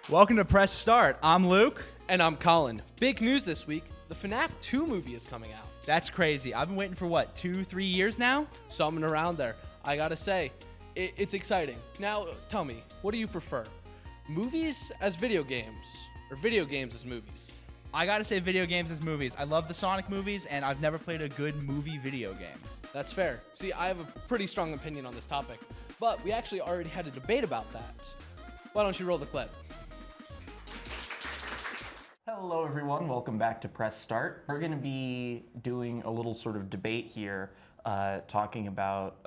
Welcome to Press Start. I'm Luke. And I'm Colin. Big news this week. The FNAF 2 movie is coming out. That's crazy. I've been waiting for, 2-3 years now? Something around there. I gotta say, it's exciting. Now, tell me, what do you prefer? Movies as video games, or video games as movies? I gotta say video games as movies. I love the Sonic movies, and I've never played a good movie video game. That's fair. See, I have a pretty strong opinion on this topic, but we actually already had a debate about that. Why don't you roll the clip? Hello everyone, welcome back to Press Start. We're going to be doing a little sort of debate here, talking about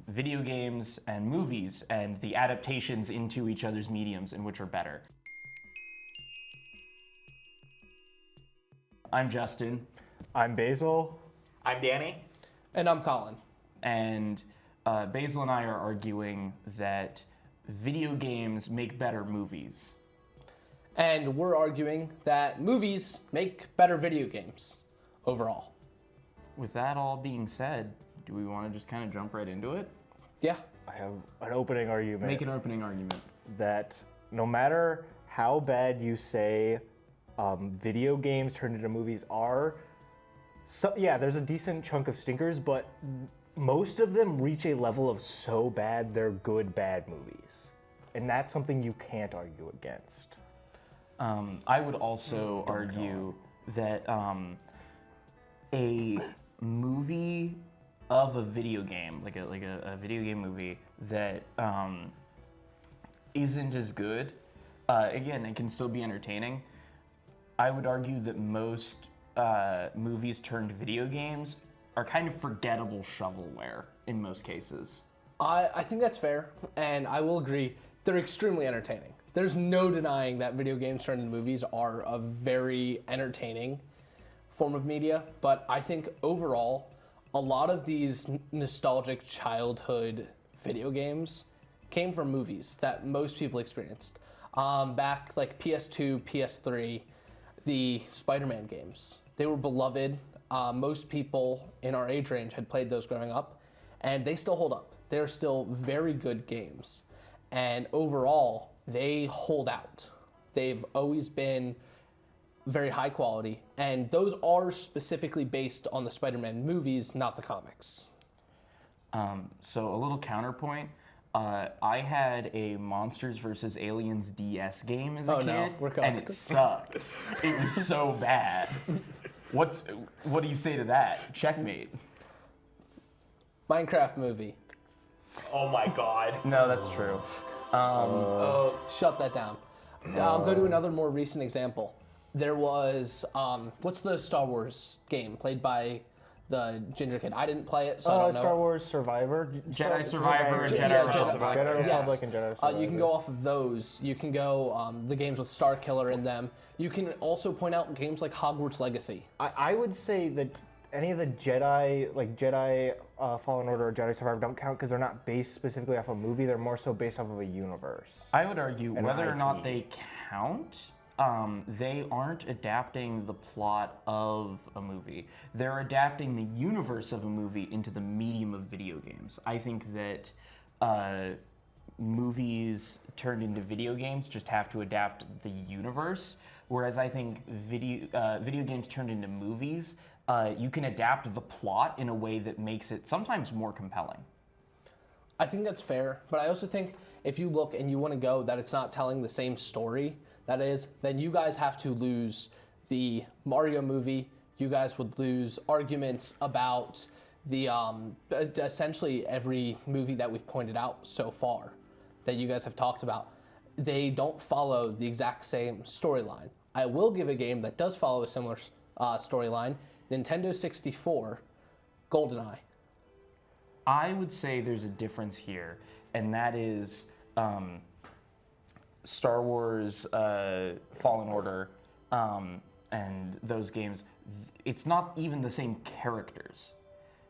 video games and movies and the adaptations into each other's mediums and which are better. I'm Justin. I'm Basil. I'm Danny. And I'm Colin. And Basil and I are arguing that video games make better movies. And we're arguing that movies make better video games overall. With that all being said, do we want to just kind of jump right into it? Yeah. I have an opening argument. Make an opening argument. That no matter how bad you say video games turned into movies are, so yeah, there's a decent chunk of stinkers, but most of them reach a level of so bad they're good bad movies. And that's something you can't argue against. I would also argue that a movie of a video game, like a video game movie that isn't as good, again, it can still be entertaining. I would argue that most movies turned video games are kind of forgettable shovelware in most cases. I think that's fair, and I will agree. They're extremely entertaining. There's no denying that video games turned into movies are a very entertaining form of media, but I think overall, a lot of these nostalgic childhood video games came from movies that most people experienced. Back like PS2, PS3, the Spider-Man games, they were beloved. Most people in our age range had played those growing up, and they still hold up. They're still very good games. And overall, they hold out. They've always been very high quality, and those are specifically based on the Spider-Man movies, not the comics. So a little counterpoint, I had a Monsters vs. Aliens DS game as a kid, no, we're cooked. and it sucked. It was so bad. What do you say to that? Checkmate. Minecraft movie. Oh my god. No, that's true. Shut that down. I'll go to another more recent example. There was, what's the Star Wars game played by the ginger kid? I didn't play it, so I don't know. Star Wars Survivor? Jedi Survivor and Yeah, Jedi Jedi Survivor. Jedi Yes. Republic and Jedi Survivor. You can go off of those. You can go the games with Star Killer in them. You can also point out games like Hogwarts Legacy. I would say that any of the Jedi, like Jedi Fallen Order or Jedi Survivor don't count because they're not based specifically off a movie. They're more so based off of a universe. I would argue An whether or not IP. they count, they aren't adapting the plot of a movie. They're adapting the universe of a movie into the medium of video games. I think that movies turned into video games just have to adapt the universe, whereas I think video games turned into movies, you can adapt the plot in a way that makes it sometimes more compelling. I think that's fair, but I also think if you look and you want to go that it's not telling the same story, that is, then you guys have to lose the Mario movie. You guys would lose arguments about the essentially every movie that we've pointed out so far that you guys have talked about. They don't follow the exact same storyline. I will give a game that does follow a similar storyline, Nintendo 64, GoldenEye. I would say there's a difference here, and that is Star Wars Fallen Order and those games. It's not even the same characters.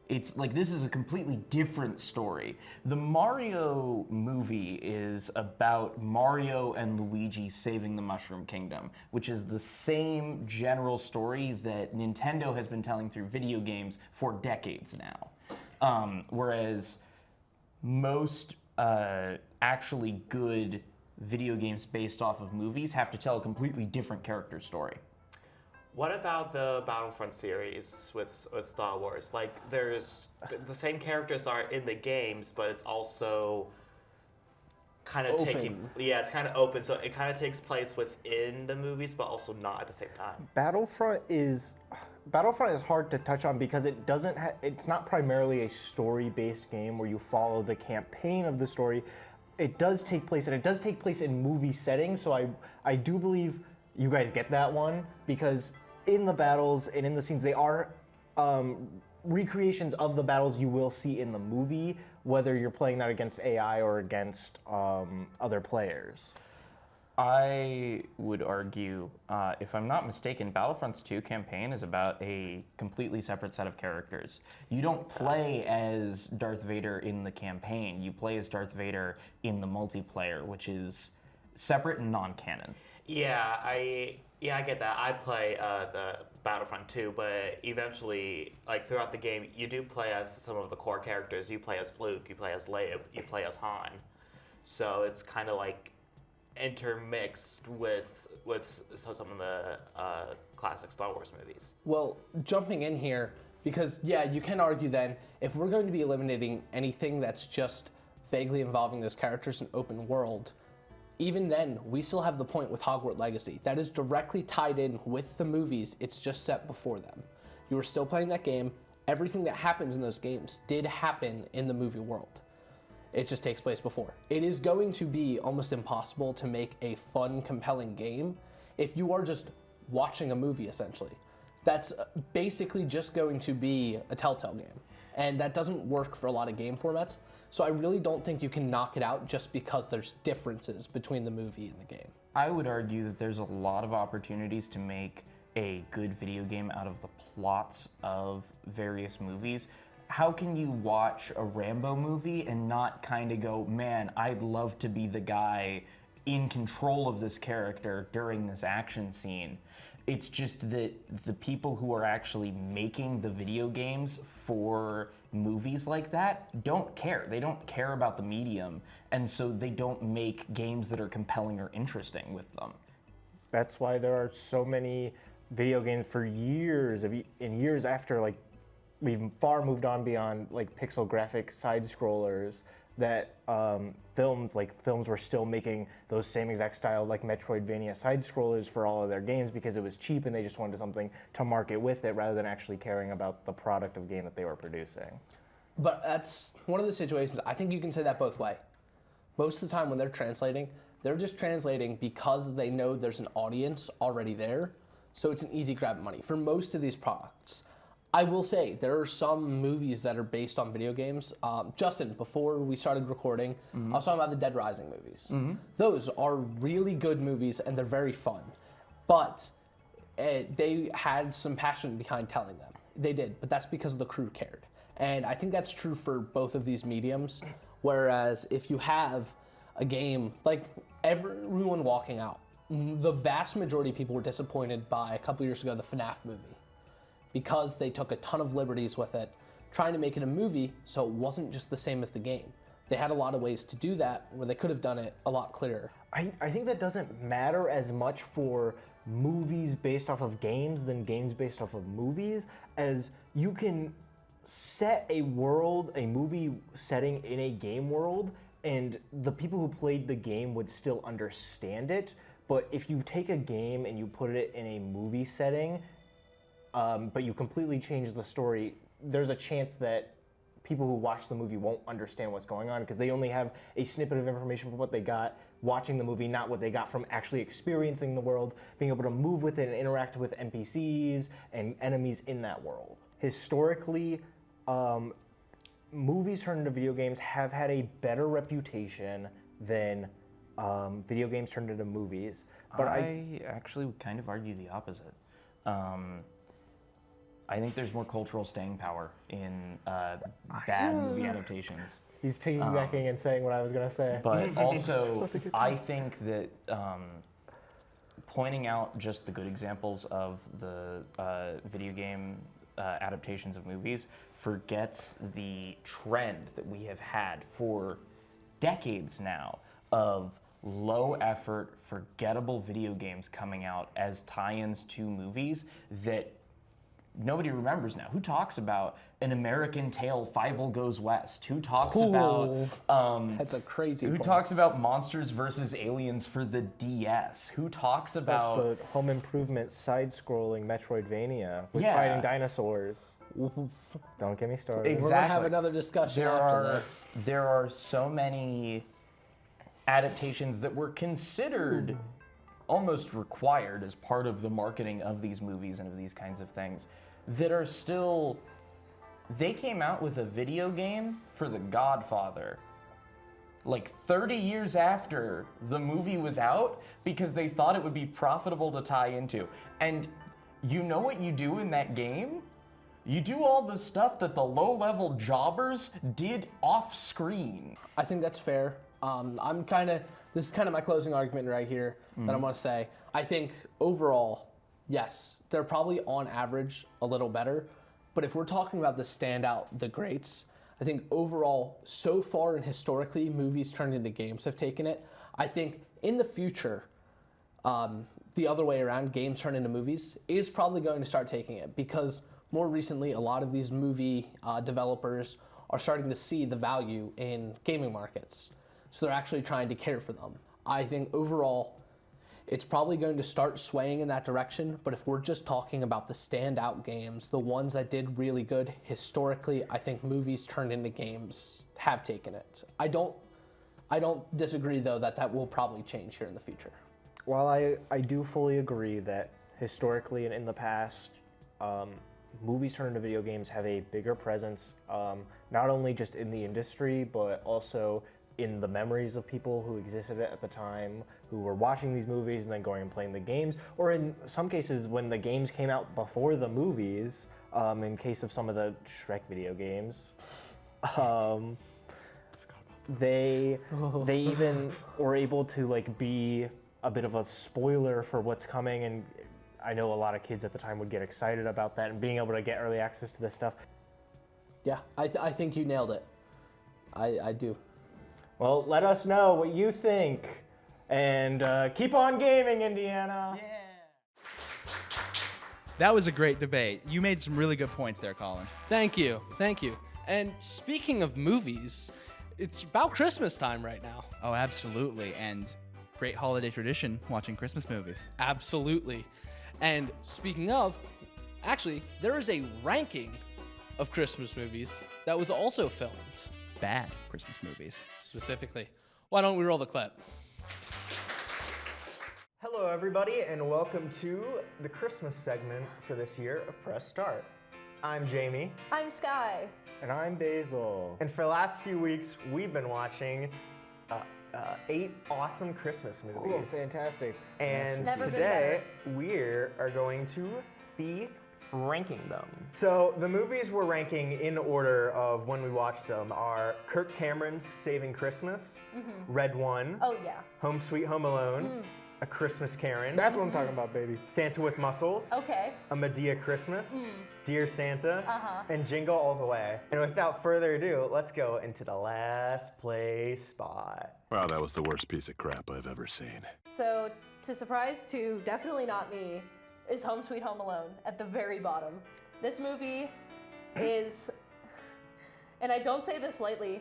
It's like this is a completely different story. The Mario movie is about Mario and Luigi saving the Mushroom Kingdom, which is the same general story that Nintendo has been telling through video games for decades now. Whereas most actually good video games based off of movies have to tell a completely different character story. What about the Battlefront series with Star Wars? Like, there's the same characters are in the games, but it's also kind of it's kind of open. So it kind of takes place within the movies, but also not at the same time. Battlefront is hard to touch on because it's not primarily a story-based game where you follow the campaign of the story. It does take place in movie settings, so I do believe you guys get that one, because in the battles and in the scenes, they are recreations of the battles you will see in the movie, whether you're playing that against AI or against other players. I would argue, if I'm not mistaken, Battlefront's 2 campaign is about a completely separate set of characters. You don't play as Darth Vader in the campaign. You play as Darth Vader in the multiplayer, which is separate and non-canon. Yeah, I get that. I play the Battlefront 2, but eventually, like throughout the game, you do play as some of the core characters. You play as Luke, you play as Leia, you play as Han. So it's kind of like intermixed with some of the classic Star Wars movies. Well, jumping in here, because yeah, you can argue then, if we're going to be eliminating anything that's just vaguely involving those characters in open world, even then, we still have the point with Hogwarts Legacy. That is directly tied in with the movies, it's just set before them. You are still playing that game. Everything that happens in those games did happen in the movie world. It just takes place before. It is going to be almost impossible to make a fun, compelling game if you are just watching a movie, essentially. That's basically just going to be a Telltale game. And that doesn't work for a lot of game formats. So I really don't think you can knock it out just because there's differences between the movie and the game. I would argue that there's a lot of opportunities to make a good video game out of the plots of various movies. How can you watch a Rambo movie and not kind of go, man, I'd love to be the guy in control of this character during this action scene? It's just that the people who are actually making the video games for movies like that don't care. They don't care about the medium, and so they don't make games that are compelling or interesting with them. That's why there are so many video games for years and years after, like, we've far moved on beyond like pixel graphic side scrollers, that films were still making those same exact style like Metroidvania side scrollers for all of their games because it was cheap and they just wanted something to market with it rather than actually caring about the product of game that they were producing. But that's one of the situations, I think you can say that both ways. Most of the time when they're translating, they're just translating because they know there's an audience already there, so it's an easy grab of money. For most of these products, I will say there are some movies that are based on video games. Justin, before we started recording, I was talking about the Dead Rising movies. Those are really good movies and they're very fun, but they had some passion behind telling them. They did, but that's because the crew cared. And I think that's true for both of these mediums, whereas if you have a game, like everyone walking out, the vast majority of people were disappointed by, a couple years ago, the FNAF movie, because they took a ton of liberties with it, trying to make it a movie so it wasn't just the same as the game. They had a lot of ways to do that where they could have done it a lot clearer. I think that doesn't matter as much for movies based off of games than games based off of movies, as you can set a world, a movie setting in a game world, and the people who played the game would still understand it. But if you take a game and you put it in a movie setting, but you completely change the story, there's a chance that people who watch the movie won't understand what's going on because they only have a snippet of information from what they got watching the movie, not what they got from actually experiencing the world, being able to move with it and interact with NPCs and enemies in that world. Historically, movies turned into video games have had a better reputation than video games turned into movies. But I actually would kind of argue the opposite. I think there's more cultural staying power in bad movie adaptations. He's piggybacking and saying what I was going to say. But also, I think that pointing out just the good examples of the video game adaptations of movies forgets the trend that we have had for decades now of low effort, forgettable video games coming out as tie-ins to movies that nobody remembers now. Who talks about An American Tail, Fievel Goes West? Who talks about That's a crazy who point. talks about Monsters vs. Aliens for the DS? Who talks about The Home Improvement side-scrolling Metroidvania with Yeah. fighting dinosaurs. Don't get me started. Exactly. We're gonna have another discussion after this. There are so many adaptations that were considered almost required as part of the marketing of these movies and of these kinds of things that are still. They came out with a video game for The Godfather like 30 years after the movie was out because they thought it would be profitable to tie into. And you know what you do in that game? You do all the stuff that the low-level jobbers did off-screen. I think that's fair. This is kind of my closing argument right here that I want to say. I think overall, yes, they're probably on average a little better. But if we're talking about the standout, the greats, I think overall, so far and historically, movies turned into games have taken it. I think in the future, the other way around, games turn into movies, is probably going to start taking it because more recently, a lot of these movie developers are starting to see the value in gaming markets. So they're actually trying to care for them. I think overall, it's probably going to start swaying in that direction, but if we're just talking about the standout games, the ones that did really good historically, I think movies turned into games have taken it. I don't disagree though that will probably change here in the future. While I do fully agree that historically and in the past, movies turned into video games have a bigger presence, not only just in the industry, but also in the memories of people who existed at the time, who were watching these movies and then going and playing the games, or in some cases when the games came out before the movies, in case of some of the Shrek video games. They even were able to like be a bit of a spoiler for what's coming, and I know a lot of kids at the time would get excited about that and being able to get early access to this stuff. Yeah, I think you nailed it. I do. Well, let us know what you think, and keep on gaming, Indiana. That was a great debate. You made some really good points there, Colin. Thank you. And speaking of movies, it's about Christmas time right now. Oh, absolutely. And great holiday tradition, watching Christmas movies. Absolutely. And speaking of, actually, there is a ranking of Christmas movies that was also filmed. Bad Christmas movies. Specifically. Why don't we roll the clip? Hello, everybody, and welcome to the Christmas segment for this year of Press Start. I'm Jamie, I'm Sky. And I'm Basil. and for the last few weeks, we've been watching 8 awesome Christmas Oh, movies. fantastic. And Never been today, we are going to be ranking them. So the movies we're ranking in order of when we watched them are Kirk Cameron's Saving Christmas, Red One, Oh yeah. Home Sweet Home Alone, A Christmas Carol, That's what I'm talking about, baby. Santa with Muscles, Okay. A Medea Christmas, Dear Santa, and Jingle All the Way. And without further ado, let's go into the last place spot. Wow, that was the worst piece of crap I've ever seen. So to surprise to definitely not me is Home Sweet Home Alone at the very bottom. This movie is, and I don't say this lightly,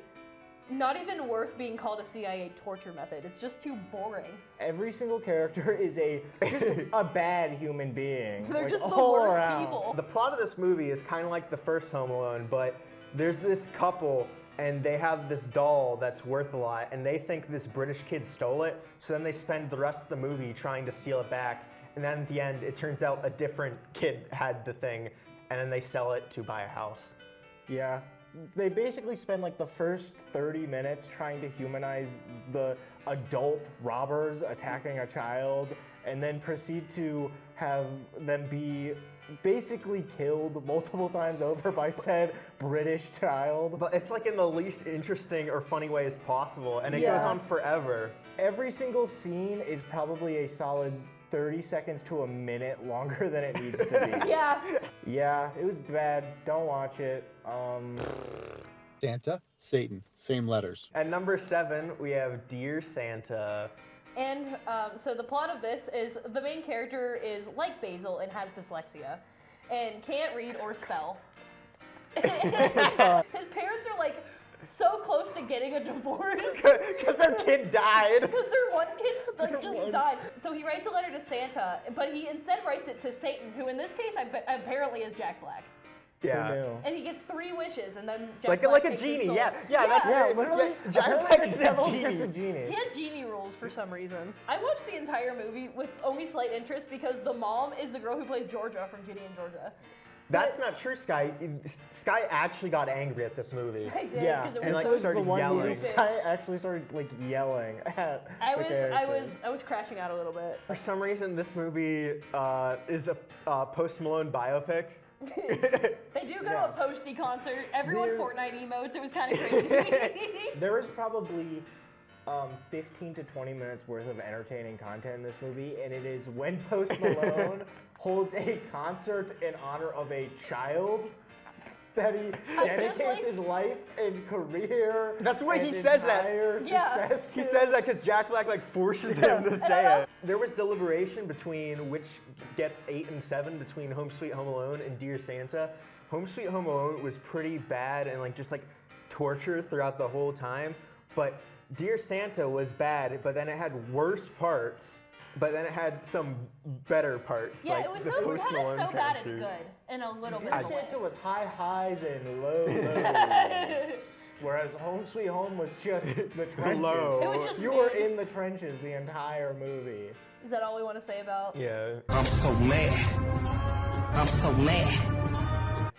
not even worth being called a CIA torture method. It's just too boring. Every single character is just a bad human being. They're like, just the all worst around. people. The plot of this movie is kind of like the first Home Alone, but there's this couple and they have this doll that's worth a lot and they think this British kid stole it, so then they spend the rest of the movie trying to steal it back, and then at the end it turns out a different kid had the thing, and then they sell it to buy a house. Yeah. They basically spend like the first 30 minutes trying to humanize the adult robbers attacking a child, and then proceed to have them be basically killed multiple times over by said British child. But it's like in the least interesting or funny ways possible, and it Yeah. goes on forever. Every single scene is probably a solid 30 seconds to a minute longer than it needs to be. Yeah. Yeah, it was bad. Don't watch it. Santa, Satan, same letters. At number 7, we have Dear Santa. And so the plot of this is the main character is like Basil and has dyslexia and can't read or spell. His parents are like so close to getting a divorce Because their kid died. because their one kid like just died. So he writes a letter to Santa, but he instead writes it to Satan, who in this case apparently is Jack Black. Yeah. And he gets 3 wishes, and then Jack Like Black a takes his genie, soul. yeah, that's it. literally. Yeah, Jack apparently Black the is a devil's genie. just a genie. He had genie rules for some reason. I watched the entire movie with only slight interest because the mom is the girl who plays Georgia from Judy and Georgia. That's not true, Sky. Sky actually got angry at this movie. I did Yeah, because it and, was like, so this is started the one yelling. movie stupid. Sky actually started like yelling at I the was characters. crashing out a little bit. For some reason, this movie is a Post Malone biopic. They do go to a Posty concert. Everyone Fortnite emotes. It was kind of crazy. There was probably 15 to 20 minutes worth of entertaining content in this movie, and it is when Post Malone holds a concert in honor of a child that he dedicates his life and career. That's why and he says that. entire Yeah. success He to. says that because Jack Black like forces him to say it. There was deliberation between which gets 8 and 7 between Home Sweet Home Alone and Dear Santa. Home Sweet Home Alone was pretty bad and like just like torture throughout the whole time. But Dear Santa was bad, but then it had worse parts. But then it had some better parts. Yeah, like it was the so Post kind of Malone so bad it's concert. good in a little bit. Dear of a way. Santa was high highs and low lows. Whereas Home Sweet Home was just the trenches. Low. It was just You were mid. in the trenches the entire movie. Is that all we want to say about? Yeah. I'm so mad. I'm so mad.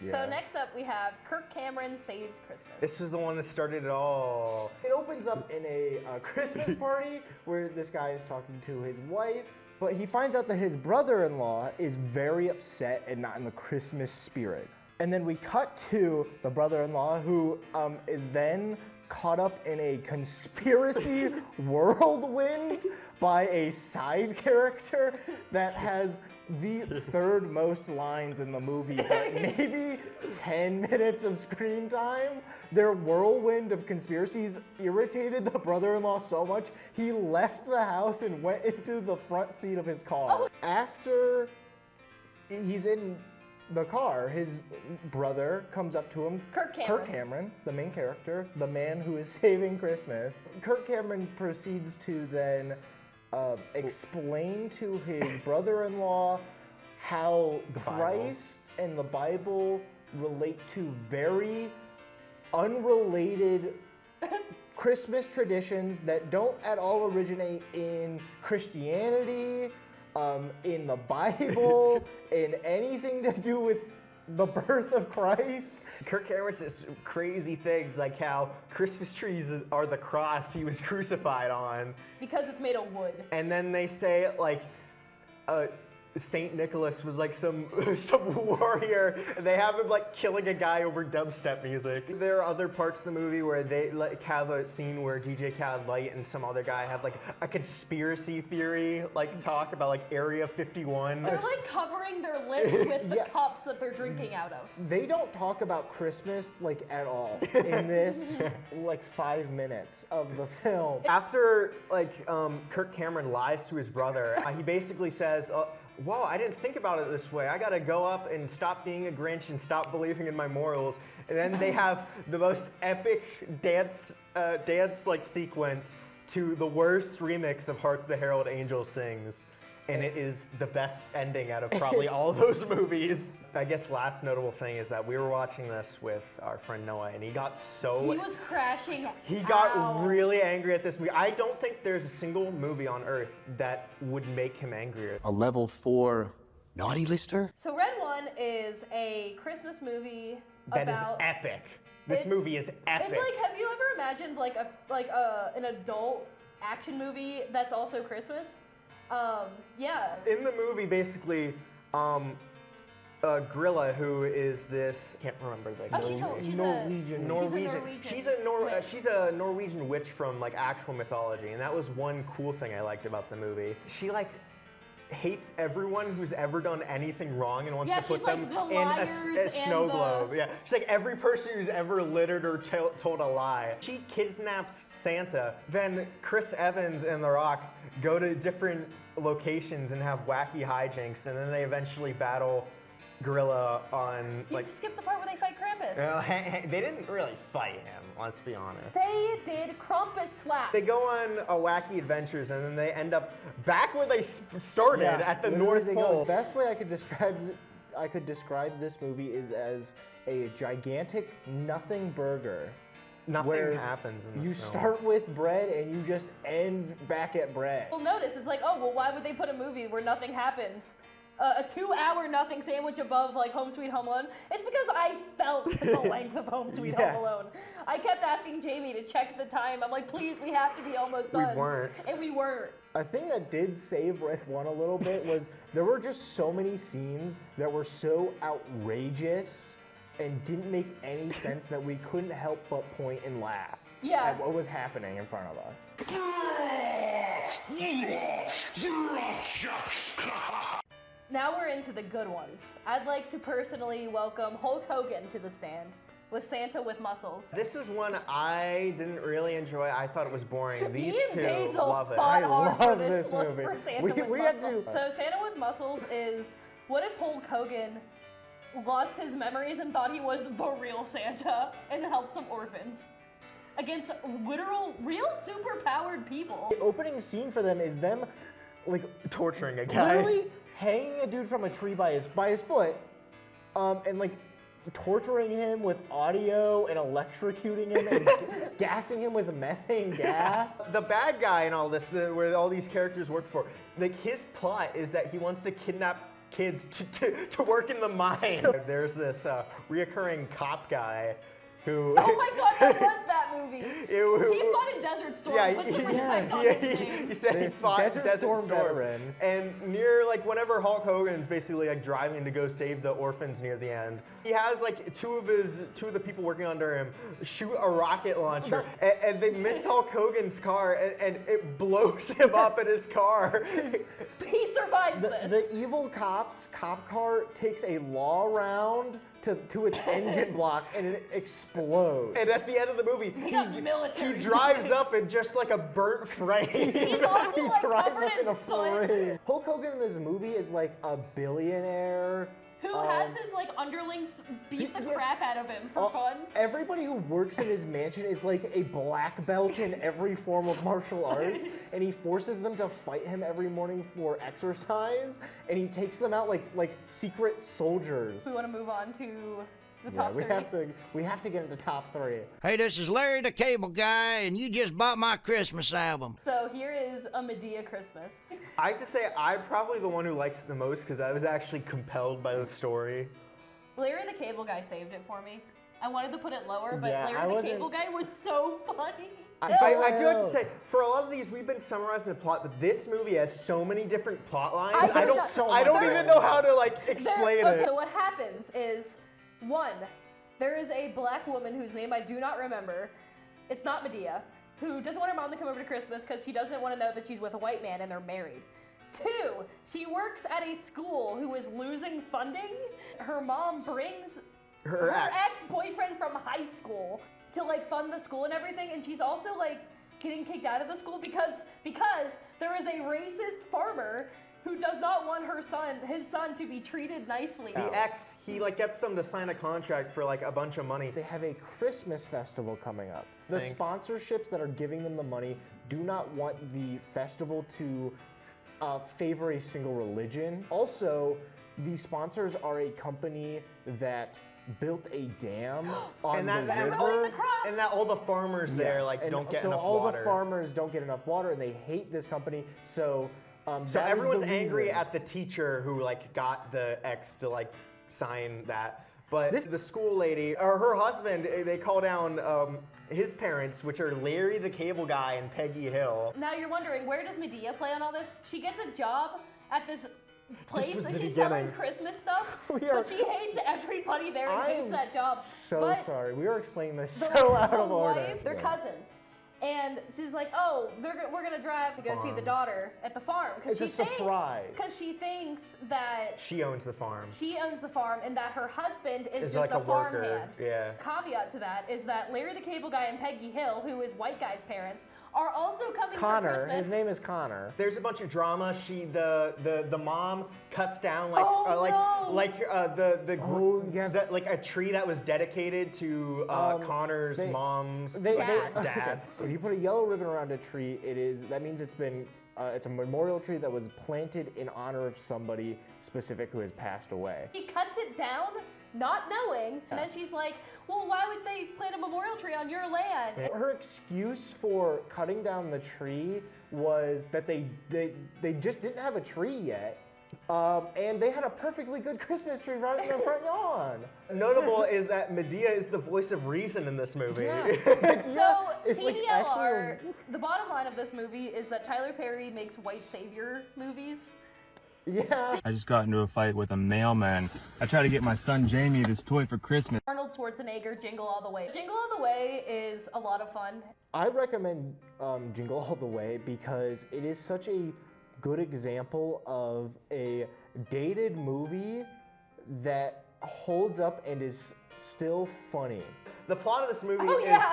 So next up we have Kirk Cameron Saves Christmas. This is the one that started it all. It opens up in a Christmas party where this guy is talking to his wife, but he finds out that his brother-in-law is very upset and not in the Christmas spirit. And then we cut to the brother-in-law who is then caught up in a conspiracy whirlwind by a side character that has the third most lines in the movie, but maybe 10 minutes of screen time. Their whirlwind of conspiracies irritated the brother-in-law so much, he left the house and went into the front seat of his car. After he's in the car, his brother comes up to him. Kirk Cameron, the main character, the man who is saving Christmas. Kirk Cameron proceeds to then explain to his brother-in-law how Christ and the Bible relate to very unrelated Christmas traditions that don't at all originate in Christianity, in the Bible, in anything to do with the birth of Christ. Kirk Cameron says crazy things like how Christmas trees are the cross he was crucified on. Because it's made of wood. And then they say like Saint Nicholas was like some warrior, and they have him like killing a guy over dubstep music. There are other parts of the movie where they like have a scene where DJ Khaled Light and some other guy have like a conspiracy theory like talk about like Area 51. They're like covering their lips with the cups that they're drinking out of. They don't talk about Christmas like at all in this like 5 minutes of the film. After like Kirk Cameron lies to his brother, he basically says, "Whoa, I didn't think about it this way. I gotta go up and stop being a Grinch and stop believing in my morals." And then they have the most epic dance like sequence to the worst remix of "Hark the Herald Angels Sings." And it is the best ending out of probably all those movies. I guess last notable thing is that we were watching this with our friend Noah, and he got so... He was crashing He got out. really angry at this movie. I don't think there's a single movie on Earth that would make him angrier. A level 4 naughty lister? So Red One is a Christmas movie That is about... epic. This It's- movie is epic. It's like, have you ever imagined like an adult action movie that's also Christmas? Yeah. In the movie, basically, Grilla, who is this, can't remember the Oh, she's a Norwegian. witch. She's a Norwegian witch from like actual mythology, and that was one cool thing I liked about the movie. She like hates everyone who's ever done anything wrong and wants Yeah, to put she's them like the in a liars snow and the- globe. Yeah, she's like every person who's ever littered or told a lie. She kidnaps Santa. Then Chris Evans and The Rock go to different locations and have wacky hijinks, and then they eventually battle Gorilla on You skipped the part where they fight Krampus. they didn't really fight him, let's be honest. They did Krampus slap. They go on a wacky adventures and then they end up back where they started at the literally North they go- Pole. The best way I could describe this movie is as a gigantic nothing burger. Nothing where happens in this You film. start with bread and you just end back at bread. You'll notice it's like, oh, well, why would they put a movie where nothing happens? A 2-hour nothing sandwich above like Home Sweet Home Alone. It's because I felt the length of Home Sweet Yes. Home Alone. I kept asking Jamie to check the time. I'm like, please, we have to be almost done. weren't. And we weren't. A thing that did save Red 1 a little bit was there were just so many scenes that were so outrageous and didn't make any sense that we couldn't help but point and laugh Yeah. at what was happening in front of us. Now we're into the good ones. I'd like to personally welcome Hulk Hogan to the stand with Santa with muscles. This is one I didn't really enjoy. I thought it was boring. These Me and two Basil love it. fought hard for love this this one movie. for Santa We- with we had muscles. to- So Santa with muscles is, what if Hulk Hogan lost his memories and thought he was the real Santa and helped some orphans against literal, real superpowered people? The opening scene for them is them like Torturing a guy. literally hanging a dude from a tree by his foot, and like torturing him with audio and electrocuting him and gassing him with methane gas. The bad guy in all this, where all these characters work for, like his plot is that he wants to kidnap kids to work in the mine. There's this reoccurring cop guy who. Oh my god, that was that movie. He fought in Desert Storm. Yeah, What's the respect on his name? he said he This fought Desert Desert Storm Storm veteran. And near, like, whenever Hulk Hogan's basically like driving to go save the orphans near the end, he has like two of the people working under him shoot a rocket launcher, and they miss Hulk Hogan's car, and it blows him up in his car. He survives The this. evil cop car takes a law round to its engine block and it explodes. And at the end of the movie, got military he drives grade. up in just like a burnt frame. He's also He like drives covered up in in a soot. frame. Hulk Hogan in this movie is like a billionaire. Who has his like underlings beat the yeah. crap out of him for fun? Everybody who works in his mansion is like a black belt in every form of martial arts, and he forces them to fight him every morning for exercise, and he takes them out like secret soldiers. We want to move on to the Yeah, top we three. have to get into top 3. Hey, this is Larry the Cable Guy, and you just bought my Christmas album. So here is a Medea Christmas. I have to say, I'm probably the one who likes it the most because I was actually compelled by the story. Larry the Cable Guy saved it for me. I wanted to put it lower, but Yeah, I Larry the wasn't- Cable Guy was so funny. I do have to say, for a lot of these, we've been summarizing the plot, but this movie has so many different plot lines. I don't even know how to like explain Okay, it. so what happens is, one, there is a black woman whose name I do not remember. It's not Medea, who doesn't want her mom to come over to Christmas because she doesn't want to know that she's with a white man and they're married. 2, she works at a school who is losing funding. Her mom brings Her ex. ex-boyfriend from high school to like fund the school and everything, and she's also like getting kicked out of the school because there is a racist farmer who does not want his son to be treated nicely. The ex, he like gets them to sign a contract for like a bunch of money. They have a Christmas festival coming up. The sponsorships that are giving them the money do not want the festival to favor a single religion. Also, the sponsors are a company that built a dam on the river. growing the crops. And that all the farmers there Yes, like and don't get so enough all water. the farmers don't get enough water, and they hate this company. So So that is the everyone's angry reason. at the teacher who like got the ex to like sign that. But the school lady, or her husband, they call down his parents, which are Larry the Cable Guy and Peggy Hill. Now you're wondering, where does Medea play on all this? She gets a job at this place was that the she's selling beginning. Christmas stuff, We are- but she hates everybody there and I hates am that job. So but sorry. We are explaining this the, so out the of order. wife, they're cousins. And she's like, oh, we're gonna drive to go see the daughter at the farm It's a surprise. Because she thinks that She owns the farm. she owns the farm and that her husband is It's just like a a worker, farmhand. yeah. Caveat to that is that Larry the Cable Guy and Peggy Hill, who is White Guy's parents, are also coming for Connor. Christmas. His name is Connor. There's a bunch of drama. The mom cuts down like like a tree that was dedicated to Connor's mom's Dad. dad. If you put a yellow ribbon around a tree, that means it's a memorial tree that was planted in honor of somebody specific who has passed away. She cuts it down, not knowing, and then she's like, well, why would they plant a memorial tree on your land? Her excuse for cutting down the tree was that they just didn't have a tree yet. And they had a perfectly good Christmas tree right in their front lawn. Notable is that Medea is the voice of reason in this movie. Yeah. So, It's like TLR, the bottom line of this movie is that Tyler Perry makes white savior movies. Yeah. I just got into a fight with a mailman. I tried to get my son Jamie this toy for Christmas. Arnold Schwarzenegger, Jingle All the Way. Jingle All the Way is a lot of fun. I recommend Jingle All the Way because it is such a good example of a dated movie that holds up and is still funny. The plot of this movie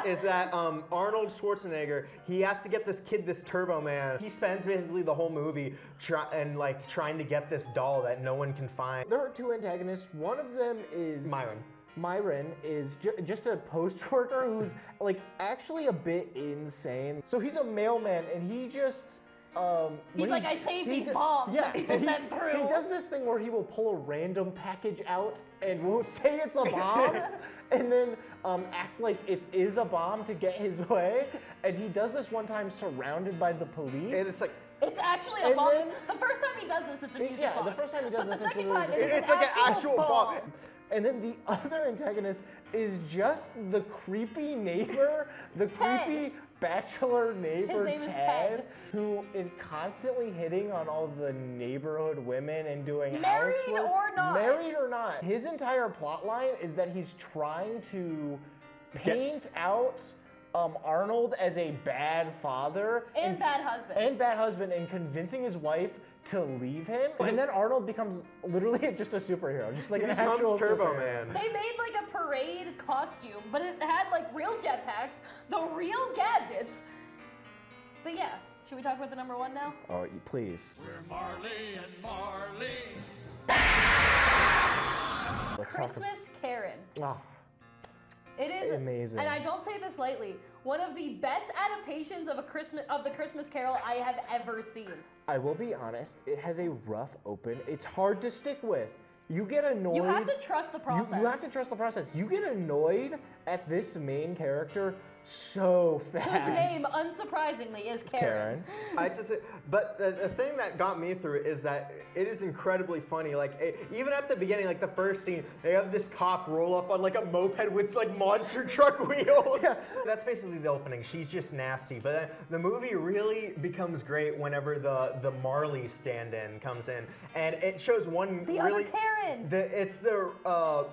is that Arnold Schwarzenegger, he has to get this kid, this Turbo Man. He spends basically the whole movie trying to get this doll that no one can find. There are two antagonists. One of them is Myron is just a post worker who's like actually a bit insane. So he's a mailman and he just He's like, I saved these bombs that people sent through. He does this thing where he will pull a random package out and will say it's a bomb and then act like it is a bomb to get his way. And he does this one time surrounded by the police. And it's like, it's actually a bomb. The first time he does this, it's a music box. Yeah, the first time he does but this, the second time, it's like an actual bomb. And then the other antagonist is just the creepy neighbor, the creepy bachelor neighbor His name is Ted, who is constantly hitting on all the neighborhood women and doing Married housework. or not. Married or not. His entire plot line is that he's trying to paint out Arnold as a bad father. And bad husband. And bad husband, and convincing his wife to leave him. And then Arnold becomes literally just a superhero. Just like he an becomes actual Turbo superhero. Man. They made like a parade costume, but it had like real jetpacks, the real gadgets. But yeah, should we talk about the number one now? Oh, please. We're Marley and Marley. Let's talk Christmas Karen. about, It is amazing. and I don't say this lightly, one of the best adaptations of the Christmas Carol I have ever seen. I will be honest, it has a rough open. It's hard to stick with. You get annoyed. You have to trust the process. You have to trust the process. You get annoyed at this main character so fast. Whose name, unsurprisingly, is Karen. I have to say, but the thing that got me through it is that it is incredibly funny. Like even at the beginning, like the first scene, they have this cop roll up on like a moped with like monster truck wheels. Yeah. That's basically the opening. She's just nasty. But then the movie really becomes great whenever the Marley stand-in comes in, and it shows one The really other Karen. it's the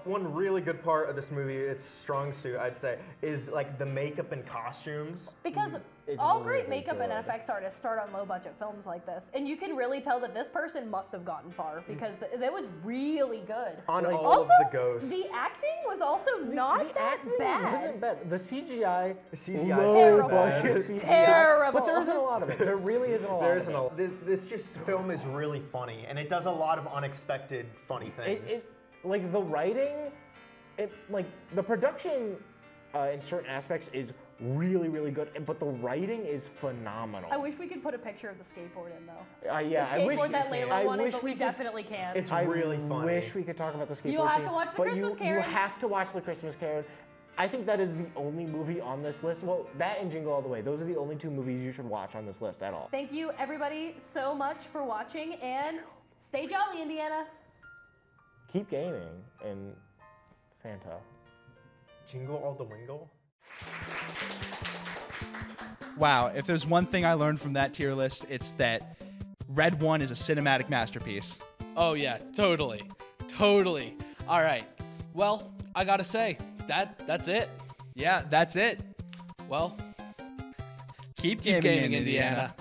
one really good part of this movie. Its strong suit, I'd say, is like the makeup and costumes. Because It's all really great makeup and good. effects artists start on low budget films like this. And you can really tell that this person must have gotten far because that was really good. On all Also, of the ghosts. the acting was also not the that acting bad. wasn't bad. The CGI, CGI low Terrible. budget CGI, Terrible. but there isn't a lot of it. There really isn't a lot. There of isn't it. this just film is really funny, and it does a lot of unexpected funny things. It like the writing, like the production in certain aspects is really, really good, but the writing is phenomenal. I wish we could put a picture of the skateboard in though. Yeah, The I wish skateboard that Layla wanted, but we could- definitely can't. It's really funny. I wish we could talk about the skateboard You'll have scene, to watch The but Christmas you Karen. have to watch the Christmas Karen. I think that is the only movie on this list. Well, that and Jingle All the Way. Those are the only two movies you should watch on this list at all. Thank you everybody so much for watching and stay jolly, Indiana. Keep gaming and Santa. Jingle all the wingle. Wow, if there's one thing I learned from that tier list, it's that Red 1 is a cinematic masterpiece. Oh yeah, totally. Totally. All right. Well, I got to say, that's it. Yeah, that's it. Well, Keep Keep gaming, gaming, Indiana.